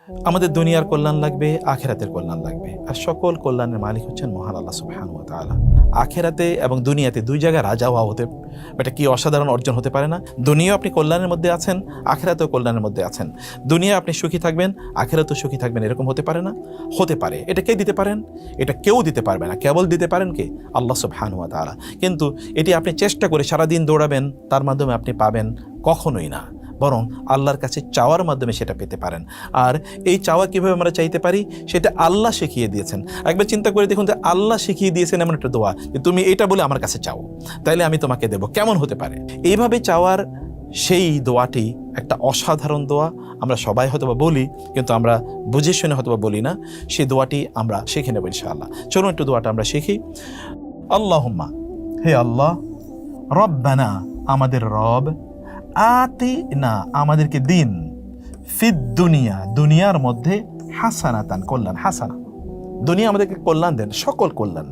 আমাদের দুনিয়ার কল্যাণ লাগবে, আখিরাতের কল্যাণ লাগবে, আর সকল কল্যাণের মালিক হচ্ছেন মহান আল্লাহ সুবহানাহু ওয়া তাআলা। আখিরাতে এবং দুনিয়াতে দুই জায়গায় রাজা হওয়া হতে এটা কি অসাধারণ অর্জন হতে পারে না? দুনিয়াও আপনি কল্যাণের মধ্যে আছেন, আখিরাতেও কল্যাণের মধ্যে আছেন। দুনিয়া আপনি সুখী থাকবেন, আখিরাতেও সুখী থাকবেন, এরকম হতে পারে না? হতে পারে। এটা কে দিতে পারেন? এটা কেউ দিতে পারবে না, কেবল দিতে পারেন কে? আল্লাহ সুবহানাহু ওয়া তাআলা। কিন্তু এটি আপনি চেষ্টা করে সারাদিন দৌড়াবেন, তার মাধ্যমে আপনি পাবেন কখনোই না, বরং আল্লাহর কাছে চাওয়ার মাধ্যমে সেটা পেতে পারেন। আর এই চাওয়া কীভাবে আমরা চাইতে পারি সেটা আল্লাহ শিখিয়ে দিয়েছেন। একবার চিন্তা করে দেখুন যে আল্লাহ শিখিয়ে দিয়েছেন এমন একটা দোয়া যে তুমি এটা বলে আমার কাছে চাও, তাইলে আমি তোমাকে দেব। কেমন হতে পারে? এইভাবে চাওয়ার সেই দোয়াটি একটা অসাধারণ দোয়া। আমরা সবাই হয়তোবা বলি, কিন্তু আমরা বুঝে শুনে হয়তোবা বলি না। সেই দোয়াটি আমরা শিখে নেব ইনশাআল্লাহ। চলুন একটু দোয়াটা আমরা শিখি। আল্লাহুম্মা, হে আল্লাহ, রব্বানা, আমাদের রব, আতি না, আমাদেরকে দিন, ফিদ দুনিয়া, দুনিয়ার মধ্যে, হাসানাতান, কল্যাণ, হাসানা, দুনিয়া আমাদেরকে কল্যাণ দেন, সকল কল্যাণ,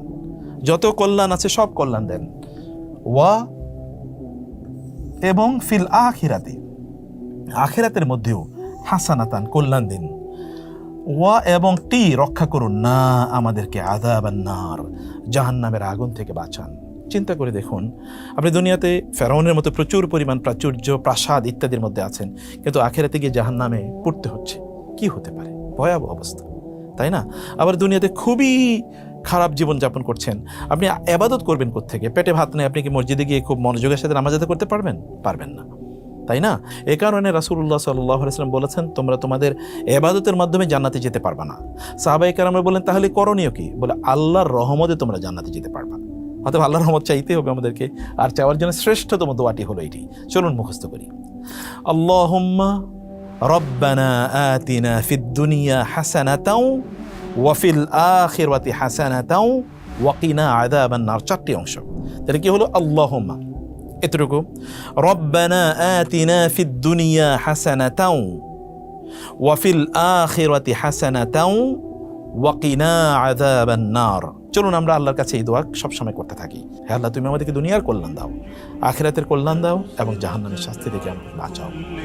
যত কল্যাণ আছে সব কল্যাণ দেন। ওয়া, এবং ফিল আখিরাতে, আখিরাতের মধ্যেও, হাসানাতান, কল্যাণ দিন। ওয়া, এবং টি, রক্ষা করুন না আমাদেরকে, আযাবান নার, জাহান্নামের আগুন থেকে বাঁচান। চিন্তা করে দেখুন, আপনি দুনিয়াতে ফেরাউনের মতো প্রচুর পরিমাণ প্রাচুর্য, প্রাসাদ ইত্যাদির মধ্যে আছেন, কিন্তু আখিরাতে গিয়ে জাহান্নামে পড়তে হচ্ছে। কি হতে পারে? ভয়াবহ অবস্থা, তাই না? আবার দুনিয়াতে খুবই খারাপ জীবনযাপন করছেন, আপনি ইবাদত করবেন কোত্থেকে? পেটে ভাত নেই, আপনি কি মসজিদে গিয়ে খুব মনোযোগের সাথে নামাজ আদায় করতে পারবেন? পারবেন না, তাই না? এ কারণে রাসূলুল্লাহ সাল্লাল্লাহু আলাইহি ওয়াসাল্লাম বলেছেন, তোমরা তোমাদের ইবাদতের মাধ্যমে জান্নাতে যেতে পারবে না। সাহাবায়ে কেরামরা বলেন, তাহলে করণীয় কি? বলে, আল্লাহর রহমতে তোমরা জান্নাতে যেতে পারবা। অতএব আল্লাহর রহমত চাইতে হবে আমাদেরকে, আর চাওয়ার জন্য শ্রেষ্ঠতম দোয়াটি হলো এটি। চলুন মুখস্থ করি। আল্লাহুম্মা রব্বানা আতিনা ফিদ দুনিয়া হাসানাতাও ওয়া ফিল আখিরাতি হাসানাতাও ওয়া কিনা আযাবান নার। চারটি অংশ। তাহলে কি হলো? আল্লাহুম্মা, এতটুকু। রব্বানা আতিনা ফিদ দুনিয়া হাসানাতাও ওয়া ফিল আখিরাতি হাসানাতাও ওয়া কিনা আযাবান নার। চলুন আমরা আল্লাহর কাছে এই দোয়া সবসময় করতে থাকি। হে আল্লাহ, তুমি আমাদেরকে দুনিয়ার কল্যাণ দাও, আখিরাতের কল্যাণ দাও, এবং জাহান্নামের শাস্তি থেকে আমাকে বাঁচাও।